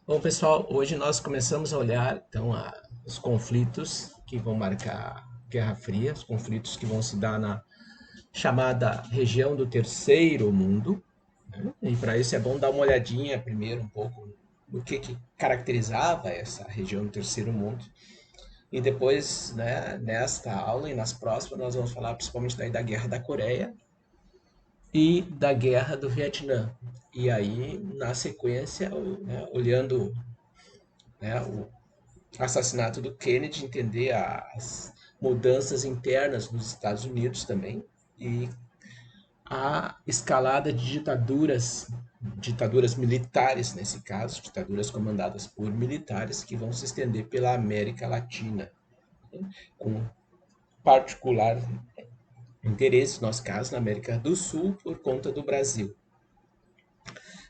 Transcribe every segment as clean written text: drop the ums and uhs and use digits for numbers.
Bom, pessoal, hoje nós começamos a olhar então os conflitos que vão marcar a Guerra Fria, os conflitos que vão se dar na chamada região do Terceiro Mundo, né? E para isso é bom dar uma olhadinha primeiro um pouco no que caracterizava essa região do Terceiro Mundo. E depois, né, nesta aula e nas próximas, nós vamos falar principalmente daí da Guerra da Coreia e da Guerra do Vietnã. E aí, na sequência, né, olhando, né, o assassinato do Kennedy, entender as mudanças internas nos Estados Unidos também e a escalada de ditaduras militares nesse caso, ditaduras comandadas por militares que vão se estender pela América Latina, com particular interesse, no nosso caso, na América do Sul, por conta do Brasil.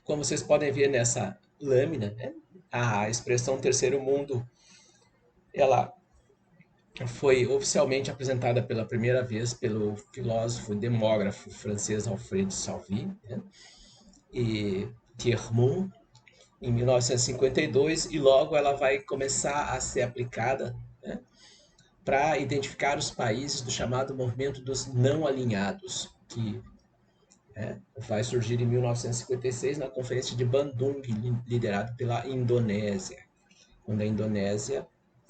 Como vocês podem ver nessa lâmina, né, a expressão terceiro mundo, ela foi oficialmente apresentada pela primeira vez pelo filósofo e demógrafo francês Alfred Salvi, né, e Thiermont em 1952 e logo ela vai começar a ser aplicada, né, para identificar os países do chamado movimento dos não alinhados, que, né, vai surgir em 1956 na Conferência de Bandung, liderado pela Indonésia, quando a Indonésia,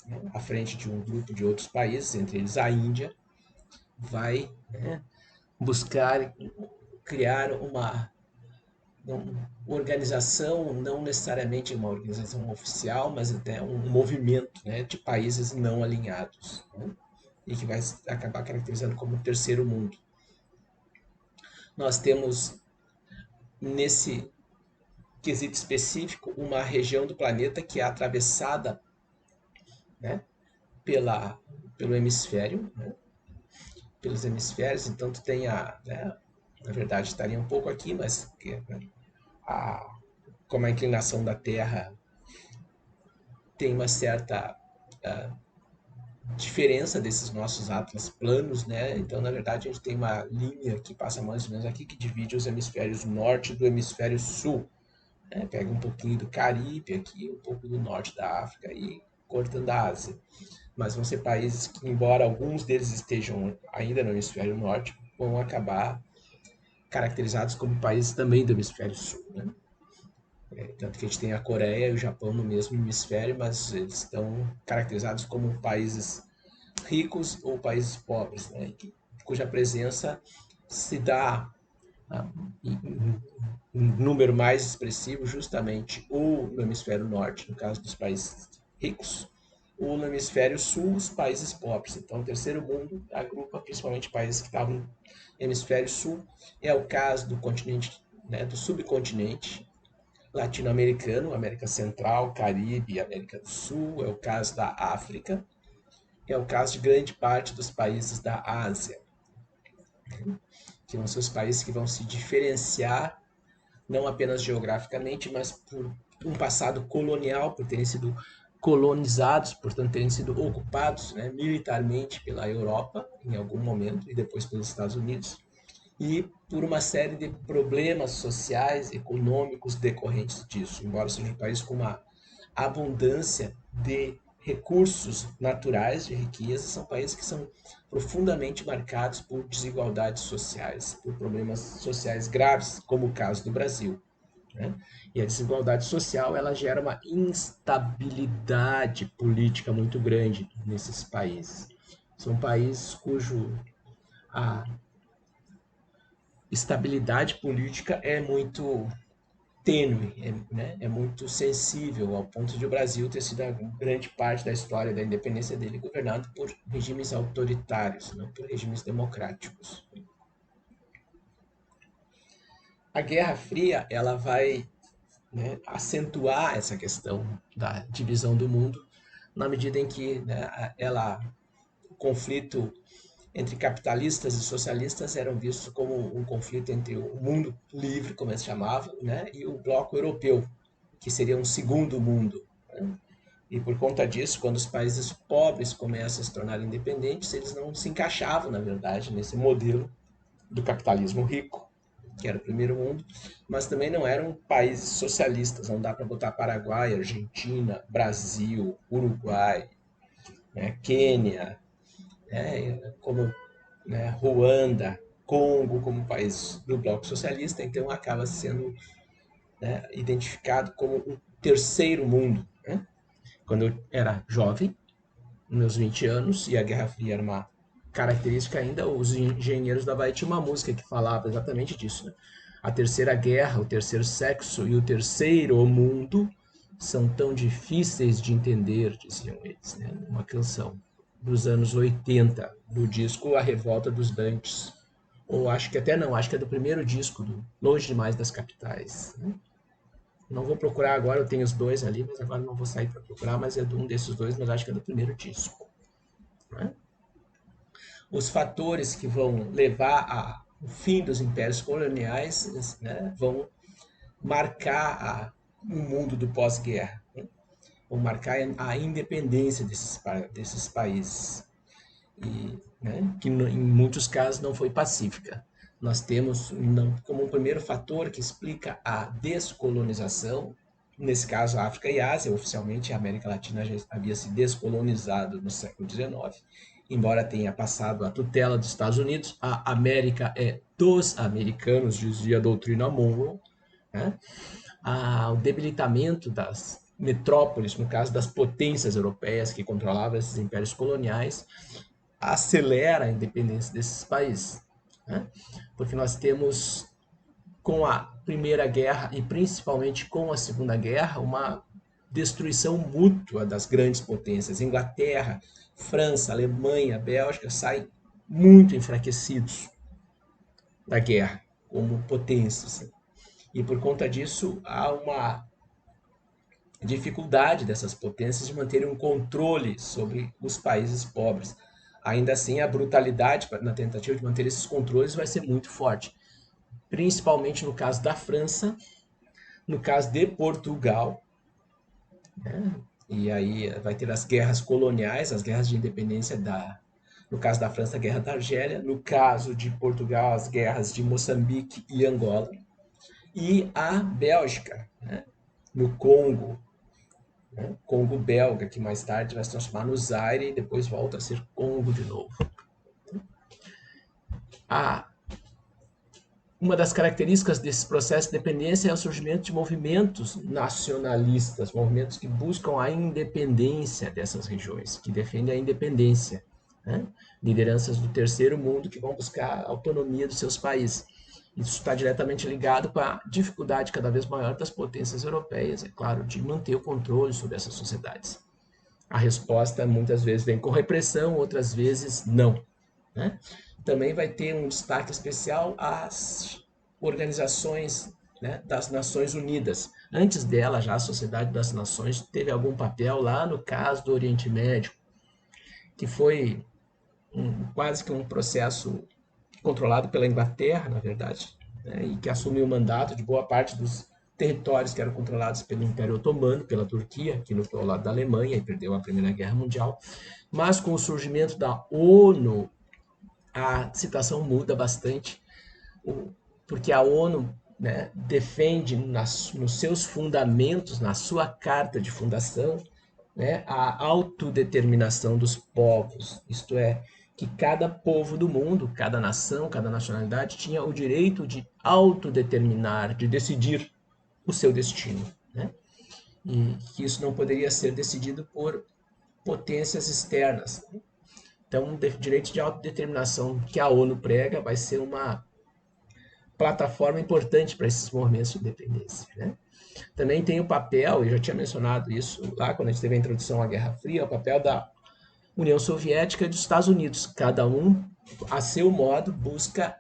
né, à frente de um grupo de outros países, entre eles a Índia, vai, né, buscar criar uma organização, não necessariamente uma organização oficial, mas até um movimento, né, de países não alinhados, né, e que vai acabar caracterizando como terceiro mundo. Nós temos nesse quesito específico uma região do planeta que é atravessada, né, pelo hemisfério, né, pelos hemisférios, então tu tem né, na verdade estaria um pouco aqui, mas né, a, como a inclinação da Terra tem uma certa diferença desses nossos atlas planos, né? Então, na verdade, a gente tem uma linha que passa mais ou menos aqui que divide os hemisférios norte do hemisfério sul, né? Pega um pouquinho do Caribe aqui, um pouco do norte da África e cortando a Ásia. Mas vão ser países que, embora alguns deles estejam ainda no hemisfério norte, vão acabar caracterizados como países também do hemisfério sul, né? Tanto que a gente tem a Coreia e o Japão no mesmo hemisfério, mas eles estão caracterizados como países ricos ou países pobres, né? Cuja presença se dá em número mais expressivo justamente ou no hemisfério norte, no caso dos países ricos, ou no hemisfério sul, os países pobres. Então, o terceiro mundo agrupa principalmente países que estavam no hemisfério sul. É o caso do continente, né, do subcontinente latino-americano, América Central, Caribe e América do Sul. É o caso da África. É o caso de grande parte dos países da Ásia, que vão ser os países que vão se diferenciar não apenas geograficamente, mas por um passado colonial, por terem sido colonizados, portanto terem sido ocupados, né, militarmente pela Europa em algum momento e depois pelos Estados Unidos, e por uma série de problemas sociais, econômicos decorrentes disso, embora seja um país com uma abundância de recursos naturais, de riqueza, são países que são profundamente marcados por desigualdades sociais, por problemas sociais graves, como o caso do Brasil, né? E a desigualdade social ela gera uma instabilidade política muito grande nesses países. São países cujo a estabilidade política é muito tênue, né? É muito sensível, ao ponto de o Brasil ter sido a grande parte da história da independência dele governado por regimes autoritários, não por regimes democráticos. A Guerra Fria ela vai, né, acentuar essa questão da divisão do mundo na medida em que, né, o conflito entre capitalistas e socialistas eram vistos como um conflito entre o mundo livre, como eles chamavam, né, e o bloco europeu, que seria um segundo mundo, né? E por conta disso, quando os países pobres começam a se tornar independentes, eles não se encaixavam, na verdade, nesse modelo do capitalismo rico. que era o primeiro mundo, mas também não eram países socialistas. Não dá para botar Paraguai, Argentina, Brasil, Uruguai, né, Quênia, né, como, né, Ruanda, Congo como país do bloco socialista, então acaba sendo, né, identificado como um terceiro mundo. Né? Quando eu era jovem, meus 20 anos, e a Guerra Fria era uma característica ainda, os engenheiros da Havaí tinham uma música que falava exatamente disso. Né? A terceira guerra, o terceiro sexo e o terceiro mundo são tão difíceis de entender, diziam eles, né? Uma canção dos anos 80, do disco A Revolta dos Dantes. Ou acho que até não, acho que é do primeiro disco, do Longe Demais das Capitais. Né? Não vou procurar agora, eu tenho os dois ali, mas agora não vou sair para procurar, mas é de um desses dois, mas acho que é do primeiro disco. Né? Os fatores que vão levar ao fim dos impérios coloniais, né, vão marcar o mundo do pós-guerra, né? Vão marcar a independência desses países, e, né, que em muitos casos não foi pacífica. Nós temos como um primeiro fator que explica a descolonização, nesse caso a África e a Ásia, oficialmente a América Latina já havia se descolonizado no século XIX, embora tenha passado a tutela dos Estados Unidos, a América é dos americanos, dizia a doutrina Monroe, né? O debilitamento das metrópoles, no caso das potências europeias que controlavam esses impérios coloniais, acelera a independência desses países. Né? Porque nós temos, com a Primeira Guerra e principalmente com a Segunda Guerra, uma destruição mútua das grandes potências. Inglaterra, França, Alemanha, Bélgica saem muito enfraquecidos da guerra como potências. E por conta disso, há uma dificuldade dessas potências de manterem um controle sobre os países pobres. Ainda assim, a brutalidade na tentativa de manter esses controles vai ser muito forte, principalmente no caso da França, no caso de Portugal, né? E aí vai ter as guerras coloniais, as guerras de independência no caso da França, a Guerra da Argélia, no caso de Portugal, as guerras de Moçambique e Angola, e a Bélgica, né? No Congo, né? Congo belga, que mais tarde vai se transformar no Zaire e depois volta a ser Congo de novo. A Uma das características desse processo de dependência é o surgimento de movimentos nacionalistas, movimentos que buscam a independência dessas regiões, que defendem a independência. Né? Lideranças do terceiro mundo que vão buscar a autonomia dos seus países. Isso está diretamente ligado com a dificuldade cada vez maior das potências europeias, é claro, de manter o controle sobre essas sociedades. A resposta muitas vezes vem com repressão, outras vezes não. Né? Também vai ter um destaque especial às organizações, né, das Nações Unidas. Antes dela, já a Sociedade das Nações teve algum papel lá no caso do Oriente Médio, que foi quase que um processo controlado pela Inglaterra, na verdade, né, e que assumiu o mandato de boa parte dos territórios que eram controlados pelo Império Otomano, pela Turquia, que lutou ao lado da Alemanha e perdeu a Primeira Guerra Mundial. Mas com o surgimento da ONU, a situação muda bastante, porque a ONU, né, defende nos seus fundamentos, na sua carta de fundação, né, a autodeterminação dos povos, isto é, que cada povo do mundo, cada nação, cada nacionalidade tinha o direito de autodeterminar, de decidir o seu destino, né? E que isso não poderia ser decidido por potências externas. Então, o direito de autodeterminação que a ONU prega vai ser uma plataforma importante para esses movimentos de independência. Né? Também tem o papel, eu já tinha mencionado isso lá quando a gente teve a introdução à Guerra Fria, o papel da União Soviética e dos Estados Unidos. Cada um, a seu modo, busca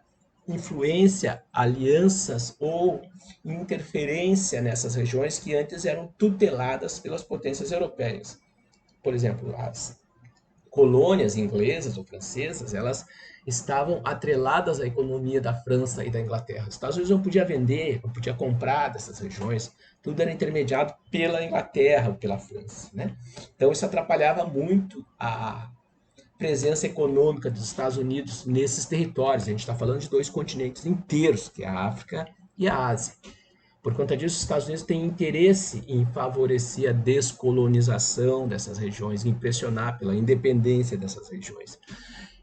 influência, alianças ou interferência nessas regiões que antes eram tuteladas pelas potências europeias. Por exemplo, as colônias inglesas ou francesas, elas estavam atreladas à economia da França e da Inglaterra. Os Estados Unidos não podia vender, não podia comprar dessas regiões, tudo era intermediado pela Inglaterra ou pela França. Né? Então isso atrapalhava muito a presença econômica dos Estados Unidos nesses territórios. A gente está falando de dois continentes inteiros, que é a África e a Ásia. Por conta disso, os Estados Unidos têm interesse em favorecer a descolonização dessas regiões, em pressionar pela independência dessas regiões.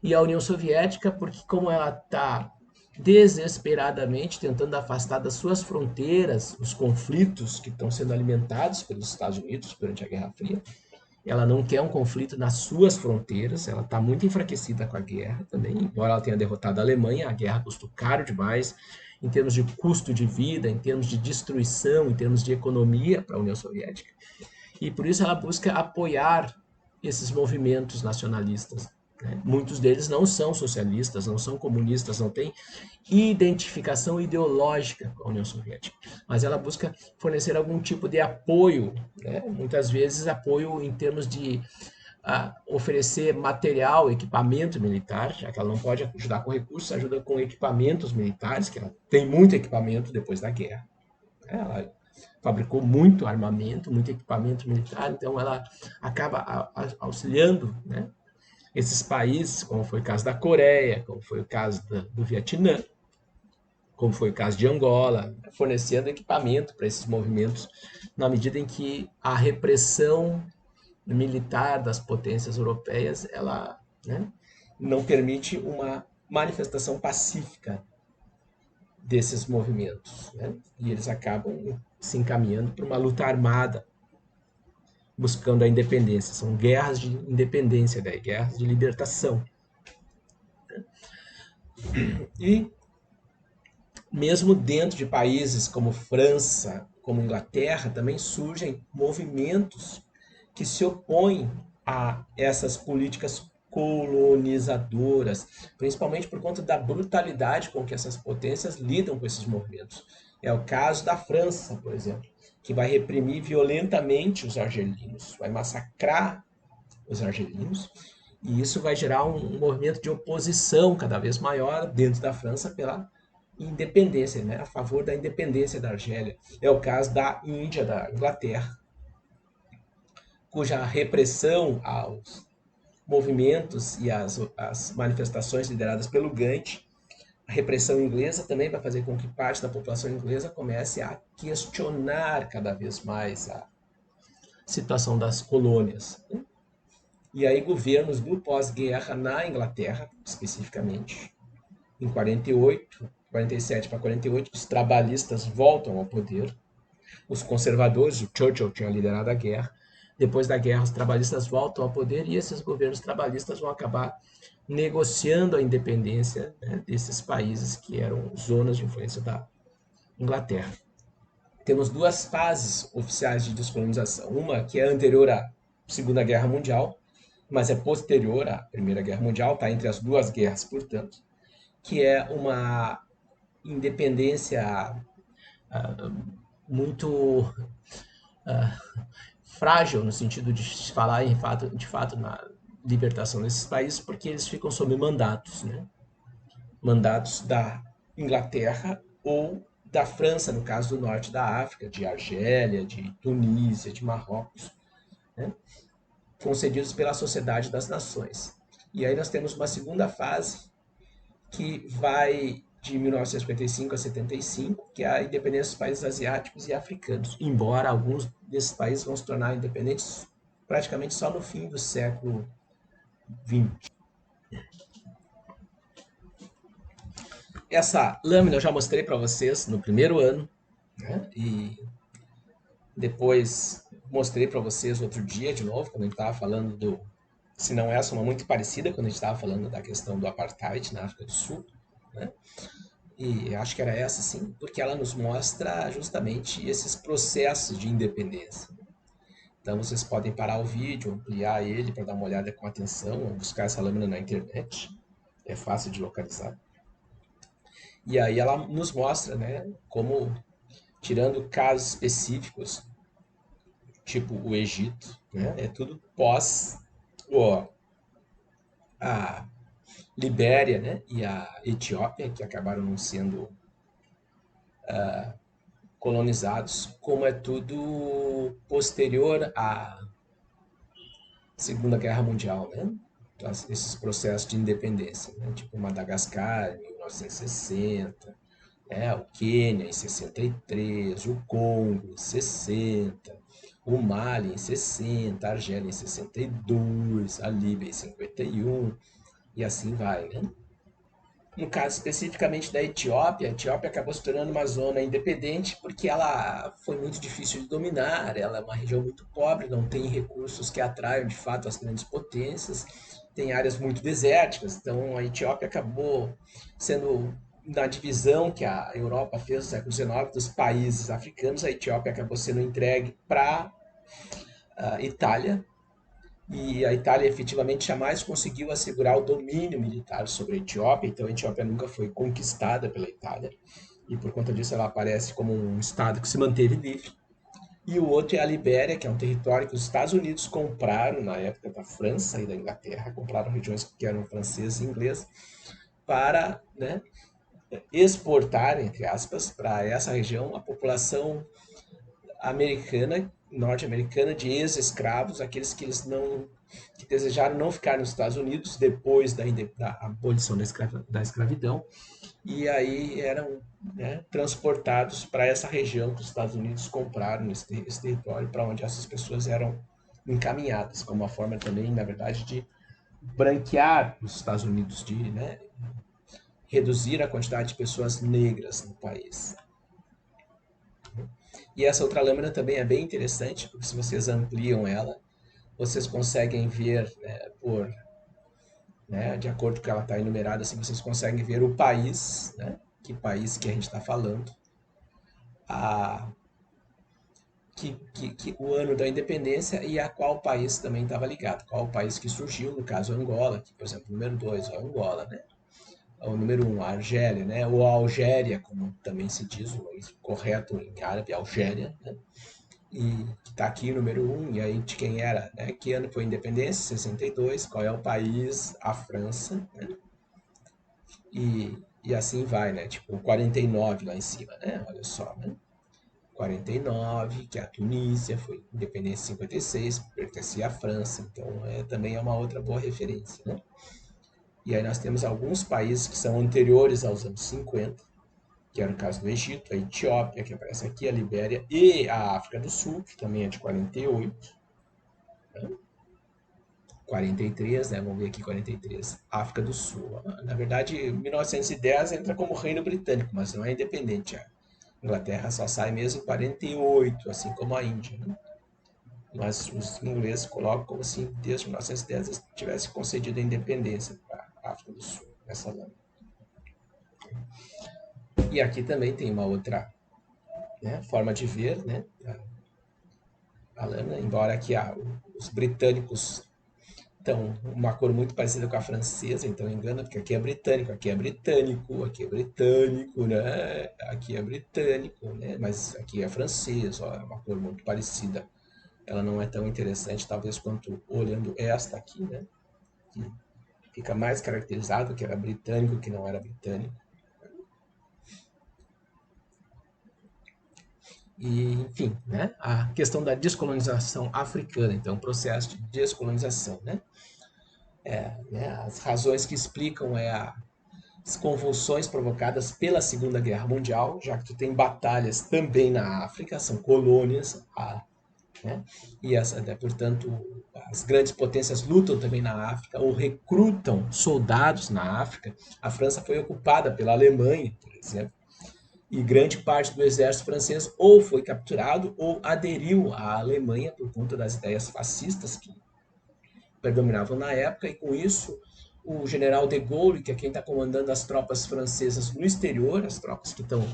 E a União Soviética, porque como ela está desesperadamente tentando afastar das suas fronteiras os conflitos que estão sendo alimentados pelos Estados Unidos durante a Guerra Fria, ela não quer um conflito nas suas fronteiras, ela está muito enfraquecida com a guerra também, embora ela tenha derrotado a Alemanha, a guerra custou caro demais, em termos de custo de vida, em termos de destruição, em termos de economia para a União Soviética. E por isso ela busca apoiar esses movimentos nacionalistas. Né? Muitos deles não são socialistas, não são comunistas, não têm identificação ideológica com a União Soviética, mas ela busca fornecer algum tipo de apoio, né? Muitas vezes apoio em termos de oferecer material, equipamento militar, já que ela não pode ajudar com recursos, ajuda com equipamentos militares, que ela tem muito equipamento depois da guerra. Ela fabricou muito armamento, muito equipamento militar, então ela acaba auxiliando, né, esses países, como foi o caso da Coreia, como foi o caso do Vietnã, como foi o caso de Angola, fornecendo equipamento para esses movimentos, na medida em que a repressão militar das potências europeias, ela, né, não permite uma manifestação pacífica desses movimentos, né? E eles acabam se encaminhando para uma luta armada, buscando a independência. São guerras de independência, né? Guerras de libertação. E mesmo dentro de países como França, como Inglaterra, também surgem movimentos que se opõem a essas políticas colonizadoras, principalmente por conta da brutalidade com que essas potências lidam com esses movimentos. É o caso da França, por exemplo, que vai reprimir violentamente os argelinos, vai massacrar os argelinos, e isso vai gerar um movimento de oposição cada vez maior dentro da França pela independência, né, a favor da independência da Argélia. É o caso da Índia, da Inglaterra, cuja repressão aos movimentos e as manifestações lideradas pelo Gandhi, a repressão inglesa também vai fazer com que parte da população inglesa comece a questionar cada vez mais a situação das colônias. E aí governos do pós-guerra na Inglaterra, especificamente, em 48, 47 para 48, os trabalhistas voltam ao poder. Os conservadores, o Churchill tinha liderado a guerra. Depois da guerra, os trabalhistas voltam ao poder e esses governos trabalhistas vão acabar negociando a independência, né, desses países que eram zonas de influência da Inglaterra. Temos duas fases oficiais de descolonização. Uma que é anterior à Segunda Guerra Mundial, mas é posterior à Primeira Guerra Mundial, está entre as duas guerras, portanto, que é uma independência muito frágil no sentido de falar de fato na libertação desses países, porque eles ficam sob mandatos, né? Mandatos da Inglaterra ou da França, no caso do norte da África, de Argélia, de Tunísia, de Marrocos, né? Concedidos pela Sociedade das Nações. E aí nós temos uma segunda fase que vai de 1955 a 75, que é a independência dos países asiáticos e africanos, embora alguns desses países vão se tornar independentes praticamente só no fim do século XX. Essa lâmina eu já mostrei para vocês no primeiro ano, né? E depois mostrei para vocês outro dia de novo, quando a gente estava falando do, se não essa, uma muito parecida, quando a gente estava falando da questão do apartheid na África do Sul, né? E acho que era essa, sim, porque ela nos mostra justamente esses processos de independência. Então vocês podem parar o vídeo, ampliar ele para dar uma olhada com atenção, ou buscar essa lâmina na internet, é fácil de localizar. E aí ela nos mostra, né, como, tirando casos específicos, tipo o Egito, né, é tudo pós a Libéria, né, e a Etiópia, que acabaram não sendo colonizados, como é tudo posterior à Segunda Guerra Mundial, né? esses processos de independência, né? Tipo Madagascar, em 1960, o Quênia em 63, o Congo em 60, o Mali em 60, a Argélia em 62, a Líbia em 51, e assim vai, né? No caso especificamente da Etiópia, a Etiópia acabou se tornando uma zona independente porque ela foi muito difícil de dominar, ela é uma região muito pobre, não tem recursos que atraiam de fato as grandes potências, tem áreas muito desérticas, então a Etiópia acabou sendo, na divisão que a Europa fez no século XIX dos países africanos, a Etiópia acabou sendo entregue para a Itália, e a Itália efetivamente jamais conseguiu assegurar o domínio militar sobre a Etiópia, então a Etiópia nunca foi conquistada pela Itália, e por conta disso ela aparece como um estado que se manteve livre. E o outro é a Libéria, que é um território que os Estados Unidos compraram na época da França e da Inglaterra, compraram regiões que eram francesas e inglesas, para, né, exportar, entre aspas, para essa região a população americana, norte-americana, de ex-escravos, aqueles que eles não que desejaram não ficar nos Estados Unidos depois da abolição da escravidão, e aí eram, né, transportados para essa região que os Estados Unidos compraram, esse território, para onde essas pessoas eram encaminhadas, como uma forma também, na verdade, de branquear os Estados Unidos, de, né, reduzir a quantidade de pessoas negras no país. E essa outra lâmina também é bem interessante, porque se vocês ampliam ela, vocês conseguem ver, né, de acordo com que ela está enumerada, assim, vocês conseguem ver o país, né, que país que a gente está falando, a, o ano da independência e a qual país também estava ligado, qual o país que surgiu, no caso Angola, que, por exemplo, o número 2 é Angola, né? O número 1, a Argélia, né? Ou a Algéria, como também se diz, o correto em árabe, Algéria, né? E está aqui o número 1, e aí de quem era, né? Que ano foi a independência? 62, qual é o país? A França, né? E assim vai, né? Tipo, 49 lá em cima, né? Olha só, né? 49, que é a Tunísia, foi independência em 56, pertencia à França, então também é uma outra boa referência, né? E aí nós temos alguns países que são anteriores aos anos 50, que era o caso do Egito, a Etiópia, que aparece aqui, a Libéria, e a África do Sul, que também é de 48, 43, né? Vamos ver aqui 43. África do Sul. Na verdade, 1910 entra como Reino Britânico, mas não é independente. A Inglaterra só sai mesmo em 48, assim como a Índia, né? Mas os ingleses colocam como se desde 1910 eles tivessem concedido a independência para a África do Sul, nessa lâmina. E aqui também tem uma outra, né, forma de ver, né, a lâmina, embora aqui os britânicos então, uma cor muito parecida com a francesa, então engana, porque aqui é britânico, aqui é britânico, aqui é britânico, né? Aqui é britânico, né? Mas aqui é francês, ó, é uma cor muito parecida. Ela não é tão interessante, talvez, quanto olhando esta aqui, né? Que fica mais caracterizado que era britânico, que não era britânico. E, enfim, né? A questão da descolonização africana, então, o processo de descolonização, né? As razões que explicam as convulsões provocadas pela Segunda Guerra Mundial, já que tu tem batalhas também na África, são colônias, né? E portanto, as grandes potências lutam também na África ou recrutam soldados na África. A França foi ocupada pela Alemanha, por exemplo, e grande parte do exército francês ou foi capturado ou aderiu à Alemanha por conta das ideias fascistas que predominavam na época, e com isso o general de Gaulle, que é quem está comandando as tropas francesas no exterior, as tropas que estão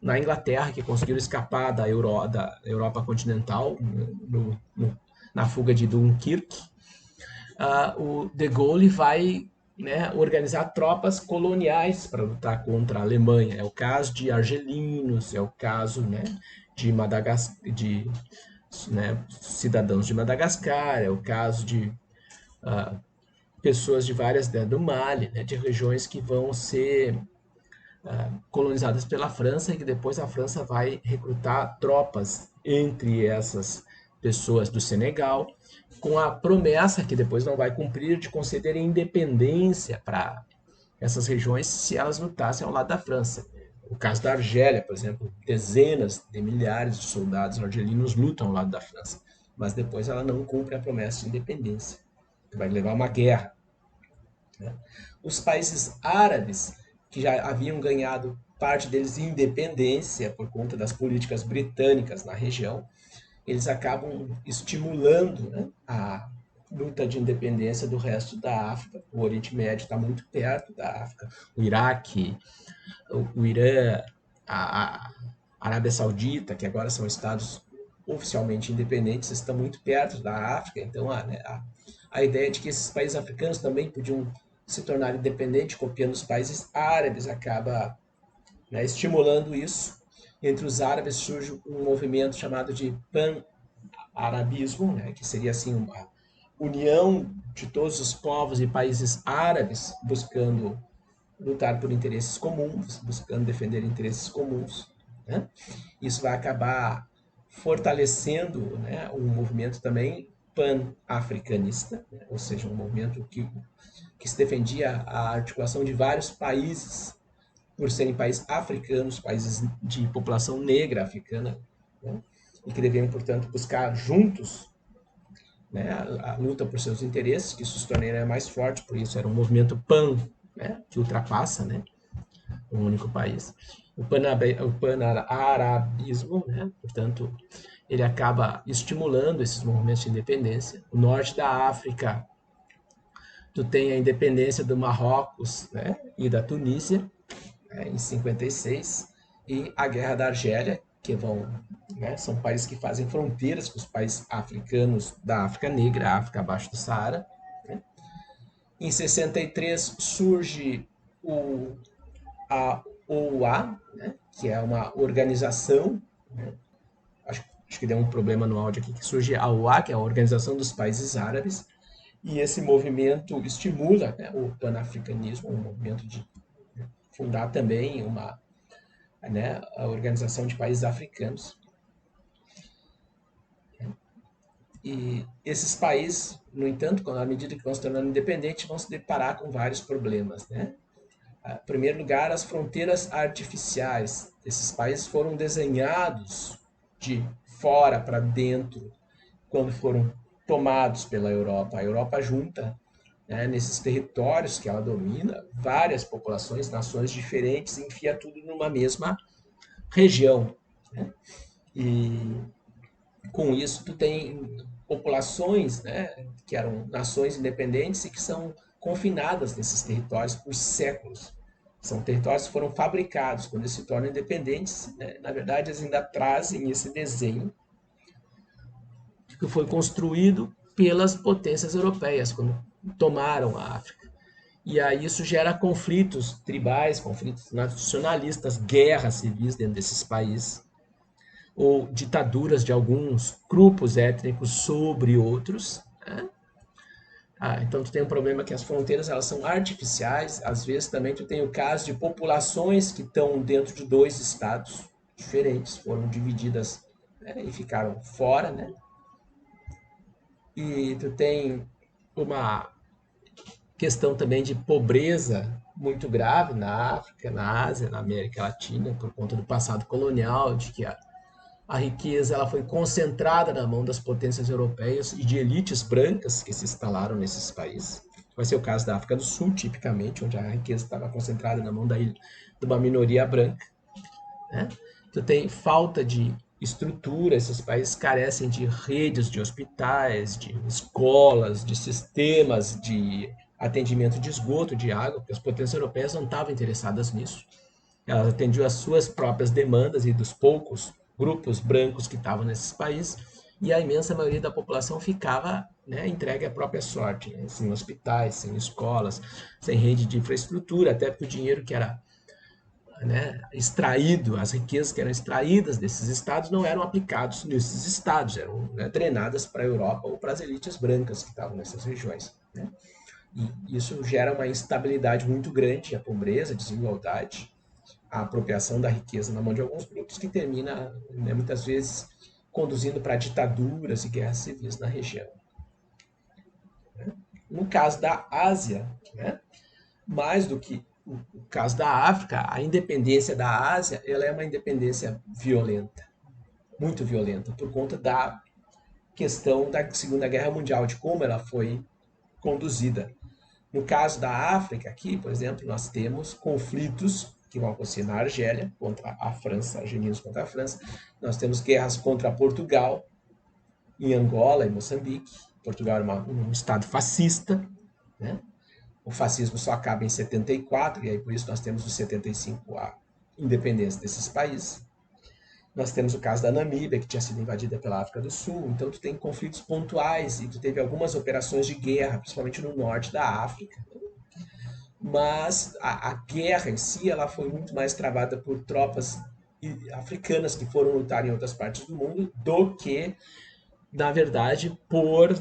na Inglaterra, que conseguiram escapar da Europa continental na fuga de Dunkirk, o de Gaulle vai, né, organizar tropas coloniais para lutar contra a Alemanha. É o caso de argelinos, é o caso, né, de Madagascar, né, cidadãos de Madagascar, é o caso de pessoas de várias, né, do Mali, né, de regiões que vão ser colonizadas pela França e que depois a França vai recrutar tropas entre essas pessoas do Senegal, com a promessa, que depois não vai cumprir, de conceder independência para essas regiões se elas lutassem ao lado da França. O caso da Argélia, por exemplo, dezenas de milhares de soldados argelinos lutam ao lado da França, mas depois ela não cumpre a promessa de independência, que vai levar a uma guerra. Né? Os países árabes, que já haviam ganhado parte deles independência por conta das políticas britânicas na região, eles acabam estimulando, né, a luta de independência do resto da África. O Oriente Médio está muito perto da África. O Iraque, o Irã, a Arábia Saudita, que agora são estados oficialmente independentes, estão muito perto da África. Então, a ideia de que esses países africanos também podiam se tornar independentes, copiando os países árabes, acaba, né, estimulando isso. Entre os árabes surge um movimento chamado de pan-arabismo, né, que seria assim uma união de todos os povos e países árabes buscando lutar por interesses comuns, buscando defender interesses comuns. Né? Isso vai acabar fortalecendo, né, um movimento também pan-africanista, né? Ou seja, um movimento que se defendia a articulação de vários países por serem países africanos, países de população negra africana, né? E que deveriam, portanto, buscar juntos, né, a luta por seus interesses, que isso se tornaria mais forte, por isso era um movimento pan, né, que ultrapassa, né, um único país. O pan-arabismo, né, portanto, ele acaba estimulando esses movimentos de independência. O norte da África, tu tem a independência do Marrocos, né, e da Tunísia, né, em 56, e a Guerra da Argélia, que vão, né, são países que fazem fronteiras com os países africanos da África Negra, a África abaixo do Saara. Né? Em 63 surge a OUA, né, que é uma organização, né, acho que deu um problema no áudio aqui, que surge a OUA, que é a Organização dos Países Árabes, e esse movimento estimula, né, o panafricanismo, um movimento de fundar também uma, né, a Organização de Países Africanos. E esses países, no entanto, à medida que vão se tornando independentes, vão se deparar com vários problemas. Né? Em primeiro lugar, as fronteiras artificiais. Esses países foram desenhados de fora para dentro quando foram tomados pela Europa. A Europa junta, né, nesses territórios que ela domina várias populações, nações diferentes, e enfia tudo numa mesma região. Né? E com isso tu tem populações, né, que eram nações independentes e que são confinadas nesses territórios por séculos. São territórios que foram fabricados. Quando eles se tornam independentes, né, na verdade eles ainda trazem esse desenho que foi construído pelas potências europeias quando tomaram a África. E aí isso gera conflitos tribais, conflitos nacionalistas, guerras civis dentro desses países, ou ditaduras de alguns grupos étnicos sobre outros. Né? Então tu tem um problema que as fronteiras elas são artificiais, às vezes também tu tem o caso de populações que estão dentro de dois estados diferentes, foram divididas, né, e ficaram fora, né? E tu tem uma questão também de pobreza muito grave na África, na Ásia, na América Latina, por conta do passado colonial, de que a riqueza ela foi concentrada na mão das potências europeias e de elites brancas que se instalaram nesses países. Vai ser o caso da África do Sul, tipicamente, onde a riqueza estava concentrada na mão de uma minoria branca. Né? Tu tem falta de estrutura, esses países carecem de redes de hospitais, de escolas, de sistemas de atendimento de esgoto, de água, porque as potências europeias não estavam interessadas nisso. Elas atendiam às suas próprias demandas e dos poucos grupos brancos que estavam nesses países, e a imensa maioria da população ficava, né, entregue à própria sorte, né, sem hospitais, sem escolas, sem rede de infraestrutura, até porque o dinheiro que era, né, extraído, as riquezas que eram extraídas desses estados não eram aplicados nesses estados, eram, né, drenadas para a Europa ou para as elites brancas que estavam nessas regiões. Né? E isso gera uma instabilidade muito grande, a pobreza, a desigualdade, a apropriação da riqueza na mão de alguns grupos que termina, né, muitas vezes conduzindo para ditaduras e guerras civis na região. No caso da Ásia, né, mais do que o caso da África, a independência da Ásia ela é uma independência violenta, muito violenta, por conta da questão da Segunda Guerra Mundial, de como ela foi conduzida. No caso da África, aqui, por exemplo, nós temos conflitos que vão acontecer na Argélia, contra a França, argelinos contra a França. Nós temos guerras contra Portugal, em Angola e Moçambique. Portugal é um estado fascista, né? O fascismo só acaba em 74, e aí por isso nós temos de 75 a independência desses países. Nós temos o caso da Namíbia, que tinha sido invadida pela África do Sul, então tu tem conflitos pontuais e tu teve algumas operações de guerra, principalmente no norte da África. Mas a guerra em si ela foi muito mais travada por tropas africanas que foram lutar em outras partes do mundo do que, na verdade, por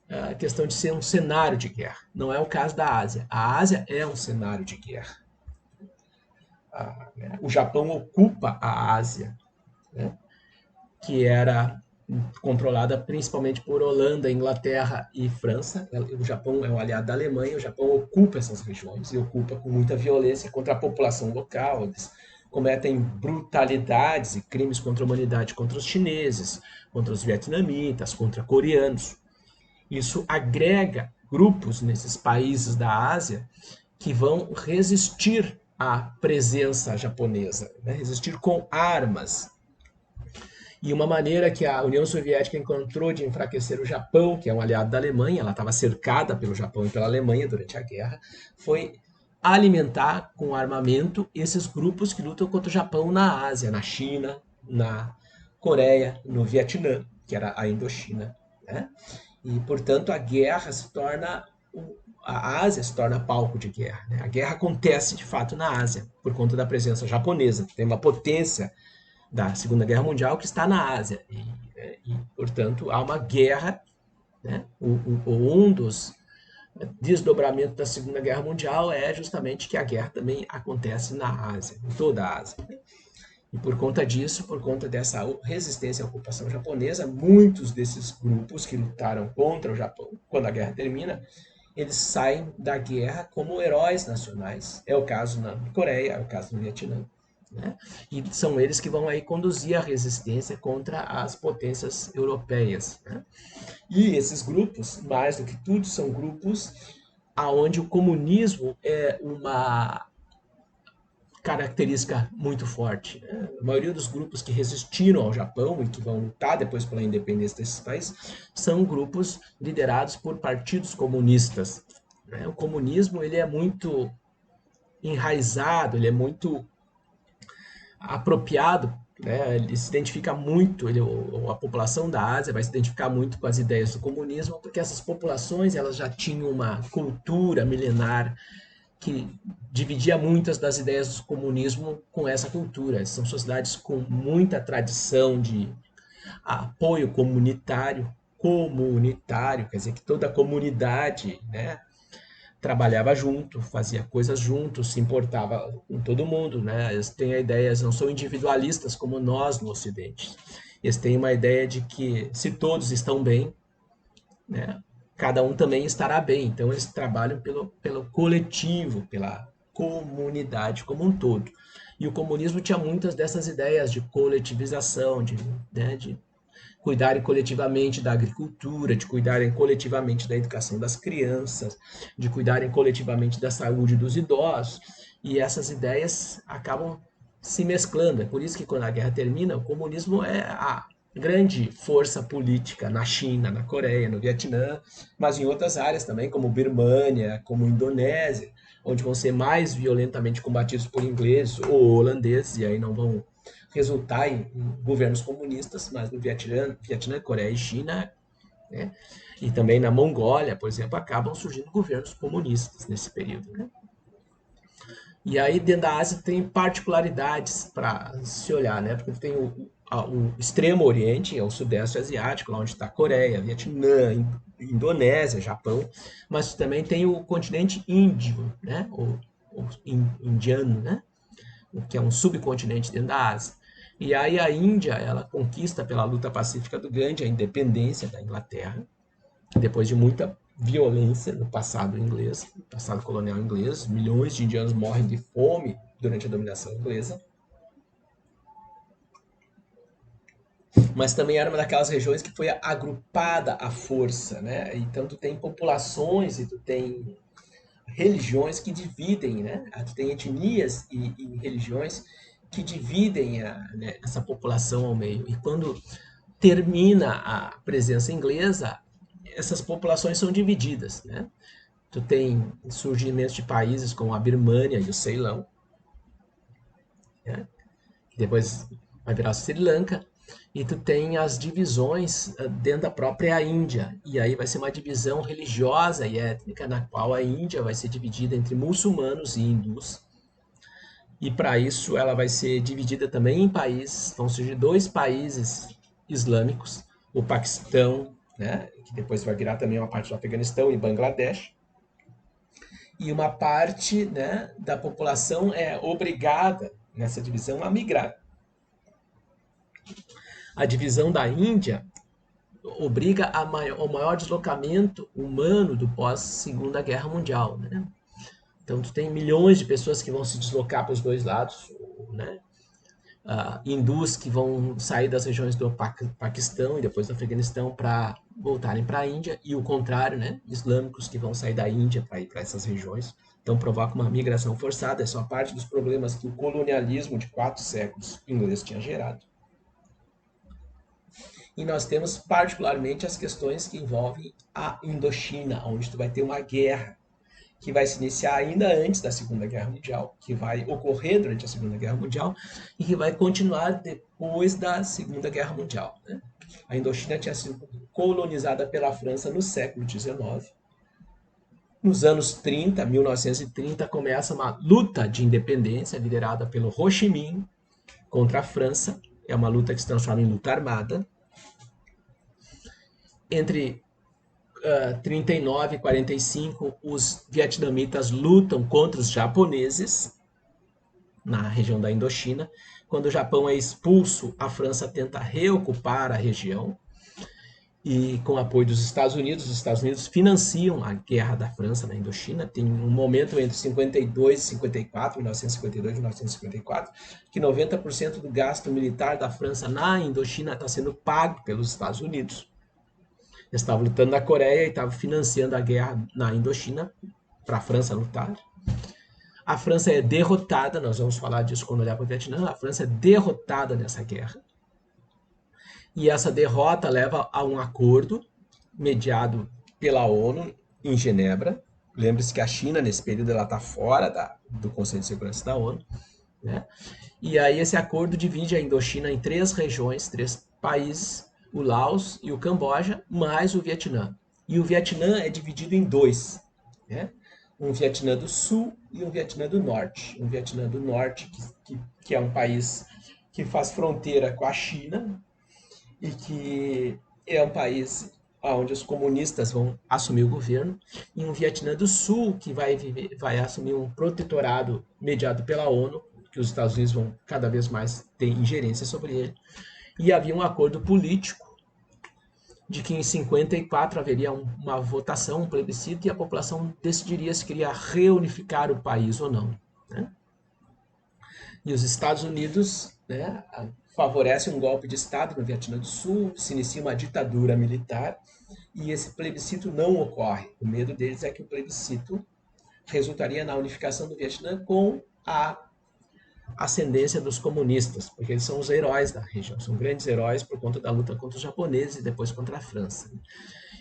a questão de ser um cenário de guerra. Não é o caso da Ásia. A Ásia é um cenário de guerra. O Japão ocupa a Ásia, né, que era controlada principalmente por Holanda, Inglaterra e França. O Japão é um aliado da Alemanha, o Japão ocupa essas regiões e ocupa com muita violência contra a população local. Eles cometem brutalidades e crimes contra a humanidade contra os chineses, contra os vietnamitas, contra coreanos. Isso agrega grupos nesses países da Ásia que vão resistir à presença japonesa, né? Resistir com armas. E uma maneira que a União Soviética encontrou de enfraquecer o Japão, que é um aliado da Alemanha, ela estava cercada pelo Japão e pela Alemanha durante a guerra, foi alimentar com armamento esses grupos que lutam contra o Japão na Ásia, na China, na Coreia, no Vietnã, que era a Indochina, né? E, portanto, a guerra se torna, a Ásia se torna palco de guerra, né? A guerra acontece, de fato, na Ásia, por conta da presença japonesa. Tem uma potência da Segunda Guerra Mundial que está na Ásia. Portanto, há uma guerra, né? Um dos desdobramentos da Segunda Guerra Mundial é justamente que a guerra também acontece na Ásia, em toda a Ásia. E por conta disso, por conta dessa resistência à ocupação japonesa, muitos desses grupos que lutaram contra o Japão, quando a guerra termina, eles saem da guerra como heróis nacionais. É o caso na Coreia, é o caso no Vietnã, né? E são eles que vão aí conduzir a resistência contra as potências europeias, né? E esses grupos, mais do que tudo, são grupos aonde o comunismo é uma característica muito forte, né? A maioria dos grupos que resistiram ao Japão e que vão lutar depois pela independência desses países são grupos liderados por partidos comunistas, né? O comunismo ele é muito enraizado, ele é muito apropriado, né? Ele se identifica muito, a população da Ásia vai se identificar muito com as ideias do comunismo, porque essas populações elas já tinham uma cultura milenar que dividia muitas das ideias do comunismo com essa cultura. São sociedades com muita tradição de apoio comunitário, quer dizer que toda a comunidade, né, trabalhava junto, fazia coisas juntos, se importava com todo mundo, né? Eles têm a ideia, eles não são individualistas como nós no Ocidente. Eles têm uma ideia de que se todos estão bem, né, cada um também estará bem. Então eles trabalham pelo coletivo, pela comunidade como um todo. E o comunismo tinha muitas dessas ideias de coletivização, né, de cuidarem coletivamente da agricultura, de cuidarem coletivamente da educação das crianças, de cuidarem coletivamente da saúde dos idosos. E essas ideias acabam se mesclando. É por isso que quando a guerra termina, o comunismo é a grande força política na China, na Coreia, no Vietnã, mas em outras áreas também, como Birmânia, como Indonésia, onde vão ser mais violentamente combatidos por ingleses ou holandeses, e aí não vão resultar em governos comunistas, mas no Vietnã, Coreia e China, né, e também na Mongólia, por exemplo, acabam surgindo governos comunistas nesse período, né? E aí dentro da Ásia tem particularidades para se olhar, né? Porque tem o extremo oriente, é o sudeste asiático, lá onde está a Coreia, Vietnã, Indonésia, Japão, mas também tem o continente índio, né? O indiano, né? Que é um subcontinente dentro da Ásia. E aí a Índia, ela conquista pela luta pacífica do Gandhi a independência da Inglaterra, depois de muita violência no passado inglês, no passado colonial inglês. Milhões de indianos morrem de fome durante a dominação inglesa. Mas também era uma daquelas regiões que foi agrupada à força, né? Então tu tem populações e tu tem religiões que dividem, né? Tu tem etnias e religiões que dividem né, essa população ao meio. E quando termina a presença inglesa, essas populações são divididas, né? Tu tem surgimento de países como a Birmânia e o Ceilão, né? Depois vai virar Sri Lanka, e tu tem as divisões dentro da própria Índia, e aí vai ser uma divisão religiosa e étnica, na qual a Índia vai ser dividida entre muçulmanos e hindus, e para isso ela vai ser dividida também em países, vão surgir dois países islâmicos, o Paquistão, né, que depois vai virar também uma parte do Afeganistão e Bangladesh, e uma parte, né, da população é obrigada nessa divisão a migrar. A divisão da Índia obriga ao maior deslocamento humano do pós-Segunda Guerra Mundial, né? Então, tu tem milhões de pessoas que vão se deslocar para os dois lados, né? Hindus que vão sair das regiões do Paquistão e depois do Afeganistão para voltarem para a Índia, e o contrário, né? Islâmicos que vão sair da Índia para ir para essas regiões. Então, provoca uma migração forçada. Essa é uma parte dos problemas que o colonialismo de 4 séculos inglês tinha gerado. E nós temos particularmente as questões que envolvem a Indochina, onde tu vai ter uma guerra que vai se iniciar ainda antes da Segunda Guerra Mundial, que vai ocorrer durante a Segunda Guerra Mundial e que vai continuar depois da Segunda Guerra Mundial, né? A Indochina tinha sido colonizada pela França no século XIX. Nos anos 30, 1930, começa uma luta de independência liderada pelo Ho Chi Minh contra a França. É uma luta que se transforma em luta armada. Entre 39 e 45, os vietnamitas lutam contra os japoneses na região da Indochina. Quando o Japão é expulso, a França tenta reocupar a região e, com o apoio dos Estados Unidos financiam a guerra da França na Indochina. Tem um momento entre 52 e 54, 1952 e 1954, que 90% do gasto militar da França na Indochina está sendo pago pelos Estados Unidos. Eles estavam lutando na Coreia e estavam financiando a guerra na Indochina para a França lutar. A França é derrotada, nós vamos falar disso quando olhar para o Vietnã. A França é derrotada nessa guerra. E essa derrota leva a um acordo mediado pela ONU em Genebra. Lembre-se que a China, nesse período, ela está fora do Conselho de Segurança da ONU, né? E aí esse acordo divide a Indochina em 3 regiões, 3 países, o Laos e o Camboja, mais o Vietnã. E o Vietnã é dividido em 2, né? Um Vietnã do Sul e um Vietnã do Norte. Um Vietnã do Norte, que é um país que faz fronteira com a China e que é um país onde os comunistas vão assumir o governo, e um Vietnã do Sul, que vai assumir um protetorado mediado pela ONU, que os Estados Unidos vão cada vez mais ter ingerência sobre ele. E havia um acordo político de que em 54 haveria uma votação, um plebiscito, e a população decidiria se queria reunificar o país ou não, né? E os Estados Unidos, né, favorecem um golpe de Estado no Vietnã do Sul, se inicia uma ditadura militar, e esse plebiscito não ocorre. O medo deles é que o plebiscito resultaria na unificação do Vietnã com a ascendência dos comunistas, porque eles são os heróis da região, são grandes heróis por conta da luta contra os japoneses e depois contra a França.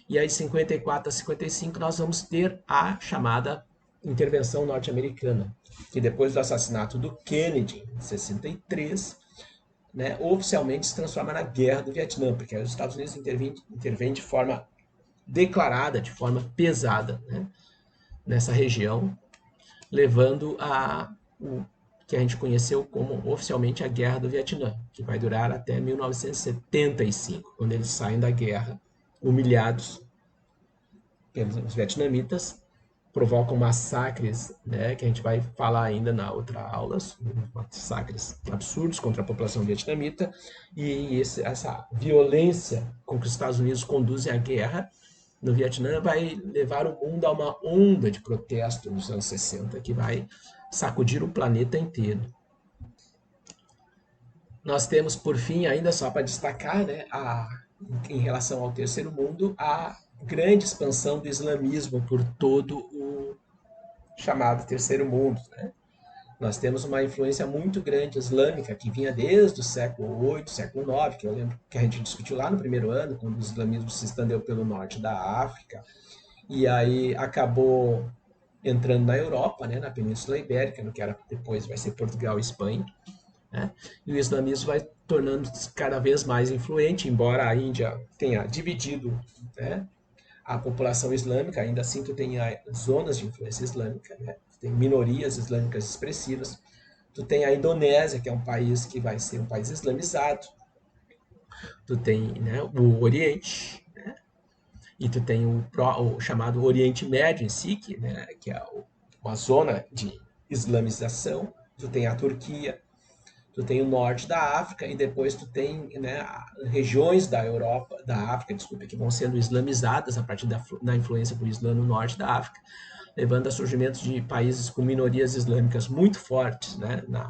E aí, de 54 a 55, nós vamos ter a chamada intervenção norte-americana, que depois do assassinato do Kennedy, em 63, né, oficialmente se transforma na Guerra do Vietnã, porque os Estados Unidos intervêm de forma declarada, de forma pesada, né, nessa região, levando o que a gente conheceu como oficialmente a Guerra do Vietnã, que vai durar até 1975, quando eles saem da guerra humilhados pelos vietnamitas provocam massacres, né, que a gente vai falar ainda na outra aula, massacres absurdos contra a população vietnamita, e essa violência com que os Estados Unidos conduzem a guerra no Vietnã vai levar o mundo a uma onda de protesto nos anos 60 que vai sacudir o planeta inteiro. Nós temos, por fim, ainda só para destacar, né, em relação ao terceiro mundo, a grande expansão do islamismo por todo o chamado terceiro mundo. Né? Nós temos uma influência muito grande islâmica que vinha desde o século VIII, século IX, que eu lembro que a gente discutiu lá no primeiro ano, quando o islamismo se estendeu pelo norte da África, e aí acabou entrando na Europa, né, na Península Ibérica, no que era depois vai ser Portugal e Espanha, né? E o islamismo vai tornando-se cada vez mais influente, embora a Índia tenha dividido, né, a população islâmica, ainda assim tu tem zonas de influência islâmica, né? Tu tem minorias islâmicas expressivas, tu tem a Indonésia, que é um país que vai ser um país islamizado, tu tem, né, o Oriente, né? E tu tem o chamado Oriente Médio em si, que é uma zona de islamização, tu tem a Turquia, tu tem o norte da África e depois tu tem, né, regiões da Europa, da África, desculpa, que vão sendo islamizadas a partir da influência do Islã no norte da África, levando a surgimento de países com minorias islâmicas muito fortes, né, na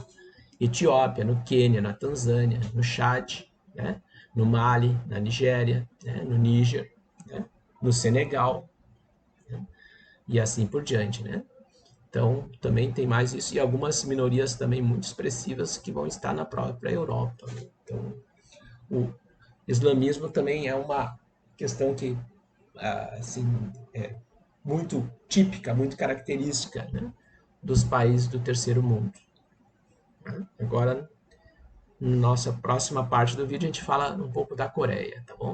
Etiópia, no Quênia, na Tanzânia, no Chad, né, no Mali, na Nigéria, né, no Níger, né, no Senegal, né, e assim por diante, né? Então, também tem mais isso, e algumas minorias também muito expressivas que vão estar na própria Europa. Então, o islamismo também é uma questão que, assim, é muito típica, muito característica, né, dos países do terceiro mundo. Agora, na nossa próxima parte do vídeo, a gente fala um pouco da Coreia, tá bom?